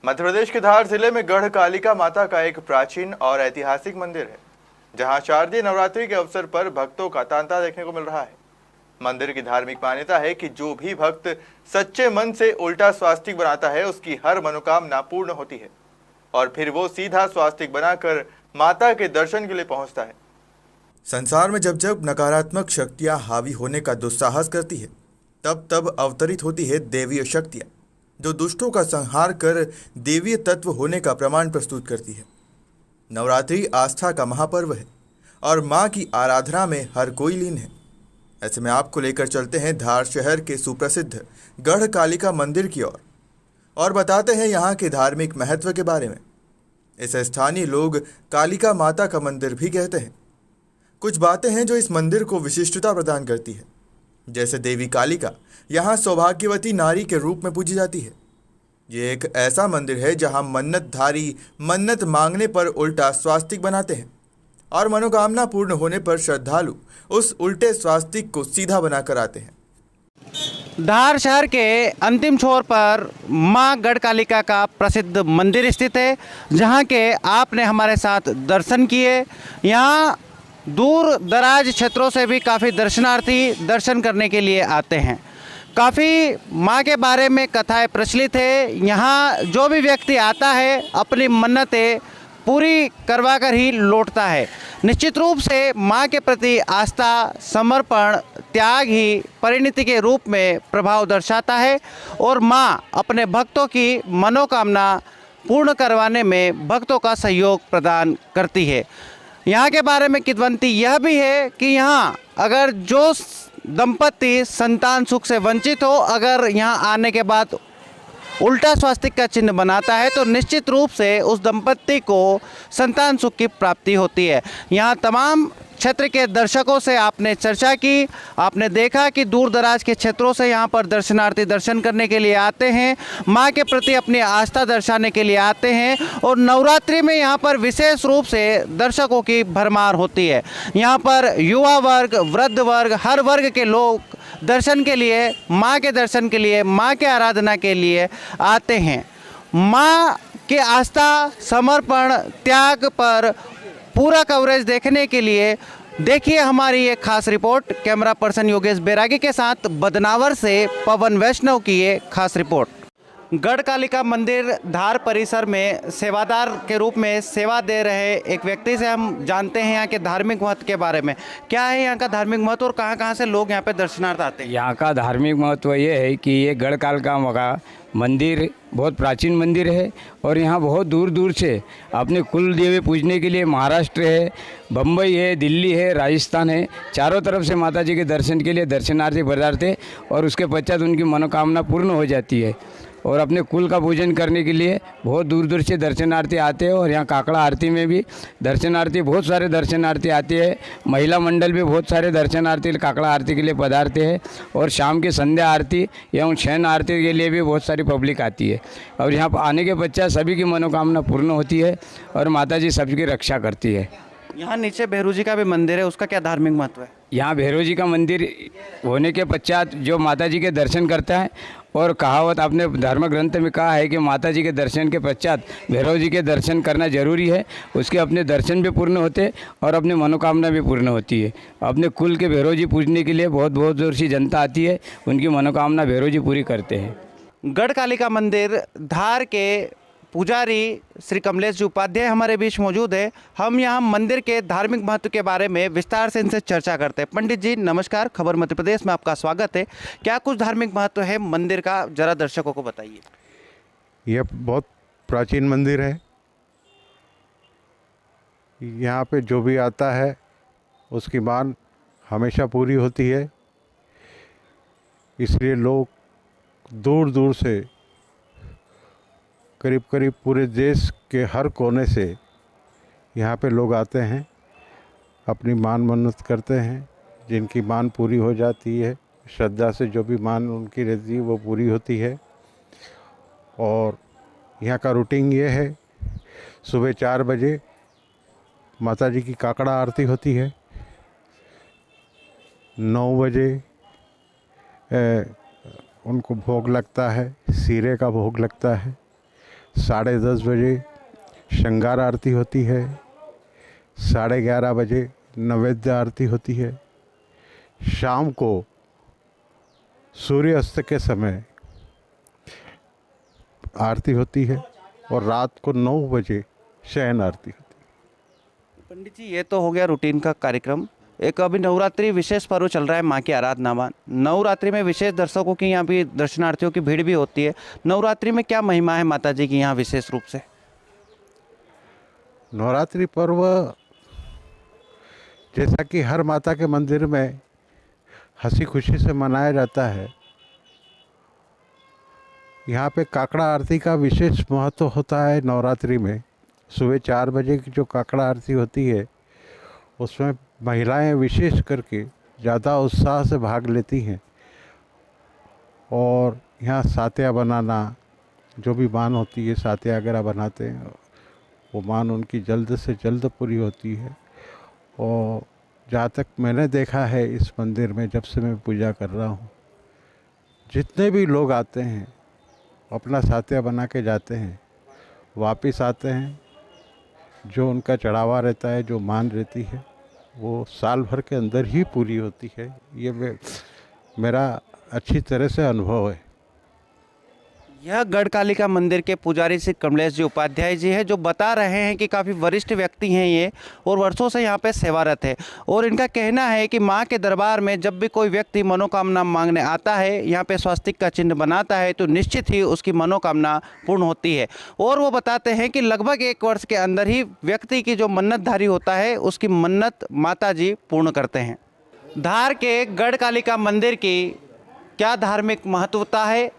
मध्य प्रदेश के धार जिले में गढ़ कालिका माता का एक प्राचीन और ऐतिहासिक मंदिर है, जहां शारदीय नवरात्रि के अवसर पर भक्तों का तांता देखने को मिल रहा है। मंदिर की धार्मिक मान्यता है कि जो भी भक्त सच्चे मन से उल्टा स्वास्तिक बनाता है, उसकी हर मनोकामना पूर्ण होती है और फिर वो सीधा स्वास्तिक बनाकर माता के दर्शन के लिए पहुंचता है। संसार में जब जब नकारात्मक शक्तियां हावी होने का दुस्साहस करती है, तब तब अवतरित होती है देवीय शक्तियां, जो दुष्टों का संहार कर देवीय तत्व होने का प्रमाण प्रस्तुत करती है। नवरात्रि आस्था का महापर्व है और मां की आराधना में हर कोई लीन है। ऐसे में आपको लेकर चलते हैं धार शहर के सुप्रसिद्ध गढ़ कालिका मंदिर की ओर और बताते हैं यहाँ के धार्मिक महत्व के बारे में। इसे स्थानीय लोग कालिका माता का मंदिर भी कहते हैं। कुछ बातें हैं जो इस मंदिर को विशिष्टता प्रदान करती है, जैसे देवी कालिका यहाँ सौभाग्यवती नारी के रूप में पूजी जाती है। ये एक ऐसा मंदिर है जहाँ मन्नतधारी मन्नत मांगने पर उल्टा स्वास्तिक बनाते हैं और मनोकामना पूर्ण होने पर श्रद्धालु उस उल्टे स्वास्तिक को सीधा बनाकर आते हैं। धार शहर के अंतिम छोर पर मां गढ़ कालिका का प्रसिद्ध मंदिर स्थित है, जहां के आपने हमारे साथ दर्शन किए। यहां दूर दराज क्षेत्रों से भी काफ़ी दर्शनार्थी दर्शन करने के लिए आते हैं। काफ़ी माँ के बारे में कथाएं प्रचलित है। यहाँ जो भी व्यक्ति आता है अपनी मन्नतें पूरी करवा कर ही लौटता है। निश्चित रूप से माँ के प्रति आस्था, समर्पण, त्याग ही परिणति के रूप में प्रभाव दर्शाता है और माँ अपने भक्तों की मनोकामना पूर्ण करवाने में भक्तों का सहयोग प्रदान करती है। यहाँ के बारे में किंवदंती यह भी है कि यहाँ अगर जो दंपति संतान सुख से वंचित हो, अगर यहाँ आने के बाद उल्टा स्वास्तिक का चिन्ह बनाता है तो निश्चित रूप से उस दंपति को संतान सुख की प्राप्ति होती है। यहाँ तमाम क्षेत्र के दर्शकों से आपने चर्चा की, आपने देखा कि दूर दराज के क्षेत्रों से यहाँ पर दर्शनार्थी दर्शन करने के लिए आते हैं, माँ के प्रति अपनी आस्था दर्शाने के लिए आते हैं और नवरात्रि में यहाँ पर विशेष रूप से दर्शकों की भरमार होती है। यहाँ पर युवा वर्ग, वृद्ध वर्ग, हर वर्ग के लोग दर्शन के लिए, माँ के दर्शन के लिए, माँ के आराधना के लिए आते हैं। माँ के आस्था, समर्पण, त्याग पर पूरा कवरेज देखने के लिए देखिए हमारी एक खास रिपोर्ट। कैमरा पर्सन योगेश बैरागी के साथ बदनावर से पवन वैष्णव की ये खास रिपोर्ट। गढ़ कालिका मंदिर धार परिसर में सेवादार के रूप में सेवा दे रहे एक व्यक्ति से हम जानते हैं यहाँ के धार्मिक महत्व के बारे में। क्या है यहाँ का धार्मिक महत्व और कहाँ से लोग यहाँ पे दर्शनार्थ आते हैं? यहाँ का धार्मिक महत्व ये है कि ये गढ़ कालिका का मंदिर बहुत प्राचीन मंदिर है और यहाँ बहुत दूर दूर से अपने कुल देवी पूजने के लिए महाराष्ट्र है, बम्बई है, दिल्ली है, राजस्थान है, चारों तरफ से माता जी के दर्शन के लिए दर्शनार्थी पधारते और उसके पश्चात उनकी मनोकामना पूर्ण हो जाती है और अपने कुल का पूजन करने के लिए बहुत दूर दूर से दर्शनार्थी आते हैं। और यहाँ काकड़ा आरती में भी दर्शनार्थी, बहुत सारे दर्शनार्थी आते हैं। महिला मंडल भी बहुत सारे दर्शनार्थी काकड़ा आरती के लिए पधारते हैं और शाम की संध्या आरती एवं शयन आरती के लिए भी बहुत सारी पब्लिक आती है और यहाँ पर आने के पश्चात सभी की मनोकामना पूर्ण होती है और माता जी सबकी रक्षा करती है। यहाँ नीचे भैरू जी का भी मंदिर है, उसका क्या धार्मिक महत्व है? यहाँ भैरव जी का मंदिर होने के पश्चात जो माता जी के दर्शन करता है और कहावत आपने धर्म ग्रंथ में कहा है कि माता जी के दर्शन के पश्चात भैरव जी के दर्शन करना जरूरी है। उसके अपने दर्शन भी पूर्ण होते और अपनी मनोकामना भी पूर्ण होती है। अपने कुल के भैरव जी पूजने के लिए बहुत बहुत दूर से जनता आती है, उनकी मनोकामना भैरव जी पूरी करते हैं। गढ़ कालिका मंदिर धार के पुजारी श्री कमलेश जी उपाध्याय हमारे बीच मौजूद है। हम यहाँ मंदिर के धार्मिक महत्व के बारे में विस्तार से इनसे चर्चा करते हैं। पंडित जी नमस्कार, खबर मध्य प्रदेश में आपका स्वागत है। क्या कुछ धार्मिक महत्व है मंदिर का, जरा दर्शकों को बताइए। यह बहुत प्राचीन मंदिर है। यहाँ पे जो भी आता है उसकी मान हमेशा पूरी होती है, इसलिए लोग दूर दूर से, करीब करीब पूरे देश के हर कोने से यहाँ पे लोग आते हैं, अपनी मान मन्नत करते हैं। जिनकी मान पूरी हो जाती है, श्रद्धा से जो भी मान उनकी रहती है वो पूरी होती है। और यहाँ का रूटीन ये है, सुबह 4 बजे माता जी की काकड़ा आरती होती है, 9 बजे उनको भोग लगता है, सीरे का भोग लगता है, 10:30 बजे श्रृंगार आरती होती है, 11:30 बजे नैवेद्य आरती होती है, शाम को सूर्य अस्त के समय आरती होती है और रात को 9 बजे शयन आरती होती है। पंडित जी, ये तो हो गया रूटीन का कार्यक्रम। एक अभी नवरात्रि विशेष पर्व चल रहा है, माँ की आराधना में। नवरात्रि में विशेष दर्शकों की यहाँ भी दर्शनार्थियों की भीड़ भी होती है। नवरात्रि में क्या महिमा है माता जी की यहाँ विशेष रूप से? नवरात्रि पर्व जैसा कि हर माता के मंदिर में हंसी खुशी से मनाया जाता है, यहाँ पे काकड़ा आरती का विशेष महत्व होता है। नवरात्रि में सुबह 4 बजे की जो काकड़ा आरती होती है, उसमें महिलाएं विशेष करके ज़्यादा उत्साह से भाग लेती हैं और यहाँ सातिया बनाना, जो भी मान होती है सातिया वगैरह बनाते हैं, वो मान उनकी जल्द से जल्द पूरी होती है। और जहाँ तक मैंने देखा है इस मंदिर में, जब से मैं पूजा कर रहा हूँ, जितने भी लोग आते हैं अपना सातिया बना के जाते हैं, वापस आते हैं। जो उनका चढ़ावा रहता है, जो मान रहती है, वो साल भर के अंदर ही पूरी होती है। ये मेरा अच्छी तरह से अनुभव है। यह गढ़कालिका मंदिर के पुजारी श्री कमलेश जी उपाध्याय जी है, जो बता रहे हैं कि काफ़ी वरिष्ठ व्यक्ति हैं ये और वर्षों से यहाँ पे सेवारत है। और इनका कहना है कि माँ के दरबार में जब भी कोई व्यक्ति मनोकामना मांगने आता है, यहाँ पे स्वास्तिक का चिन्ह बनाता है, तो निश्चित ही उसकी मनोकामना पूर्ण होती है। और वो बताते हैं कि लगभग 1 वर्ष के अंदर ही व्यक्ति की जो मन्नतधारी होता है, उसकी मन्नत माता जी पूर्ण करते हैं। धार के गढ़कालिका मंदिर की क्या धार्मिक महत्वता है,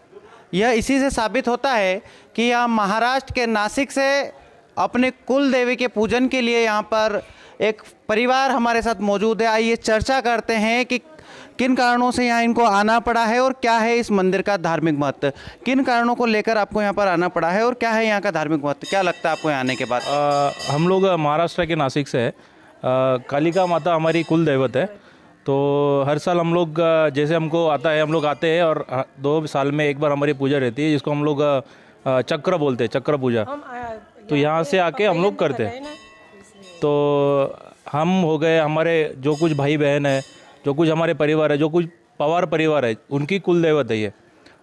यह इसी से साबित होता है कि यहाँ महाराष्ट्र के नासिक से अपने कुल देवी के पूजन के लिए यहाँ पर एक परिवार हमारे साथ मौजूद है। आइए चर्चा करते हैं कि किन कारणों से यहाँ इनको आना पड़ा है और क्या है इस मंदिर का धार्मिक महत्व। किन कारणों को लेकर आपको यहाँ पर आना पड़ा है और क्या है यहाँ का धार्मिक महत्व, क्या लगता है आपको यहाँ आने के बाद? हम लोग महाराष्ट्र के नासिक से है। कालिका माता हमारी कुल दैवत है, तो हर साल हम लोग जैसे हमको आता है, हम लोग आते हैं और 2 साल में एक बार हमारी पूजा रहती है, जिसको हम लोग चक्र बोलते हैं, चक्र पूजा। तो यहाँ से आके हम लोग करते हैं। तो हम हो गए, हमारे जो कुछ भाई बहन है, जो कुछ हमारे परिवार है, जो कुछ पवार परिवार है, उनकी कुल दैवत है ये।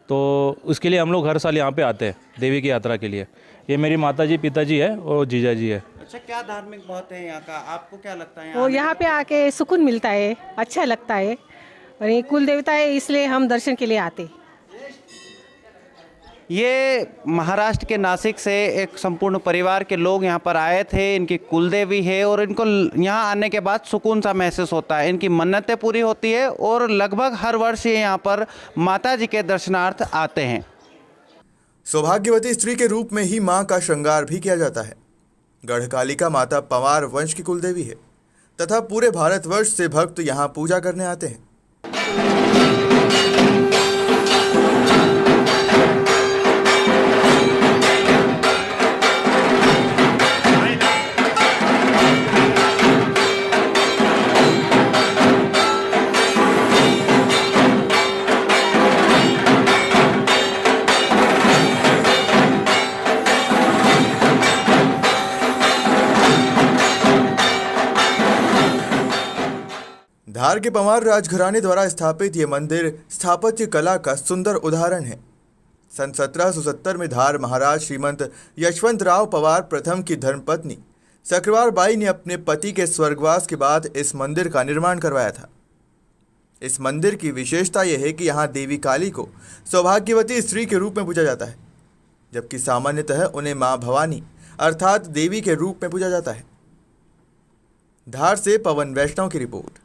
तो उसके लिए हम लोग हर साल यहाँ पे आते हैं देवी की यात्रा के लिए। ये मेरी माता जी, पिताजी है और जीजा जी है। अच्छा, क्या धार्मिक महत्व है यहाँ का, आपको क्या लगता है? वो यहाँ पे आके सुकून मिलता है, अच्छा लगता है और ये कुल देवता है, इसलिए हम दर्शन के लिए आते। ये महाराष्ट्र के नासिक से एक संपूर्ण परिवार के लोग यहाँ पर आए थे। इनकी कुलदेवी है और इनको यहाँ आने के बाद सुकून सा महसूस होता है, इनकी मन्नतें पूरी होती है और लगभग हर वर्ष ये यहाँ पर माता जी के दर्शनार्थ आते हैं। सौभाग्यवती स्त्री के रूप में ही मां का श्रृंगार भी किया जाता है। गढ़कालिका माता पवार वंश की कुलदेवी है तथा पूरे भारतवर्ष से भक्त यहाँ पूजा करने आते हैं। धार के पवार राजघराने द्वारा स्थापित ये मंदिर स्थापत्य कला का सुंदर उदाहरण है। सन 1770 में धार महाराज श्रीमंत यशवंतराव पवार प्रथम की धर्मपत्नी सक्रावर बाई ने अपने पति के स्वर्गवास के बाद इस मंदिर का निर्माण करवाया था। इस मंदिर की विशेषता यह है कि यहाँ देवी काली को सौभाग्यवती स्त्री के रूप में पूजा जाता है, जबकि सामान्यतः उन्हें मां भवानी अर्थात देवी के रूप में पूजा जाता है। धार से पवन वैष्णव की रिपोर्ट।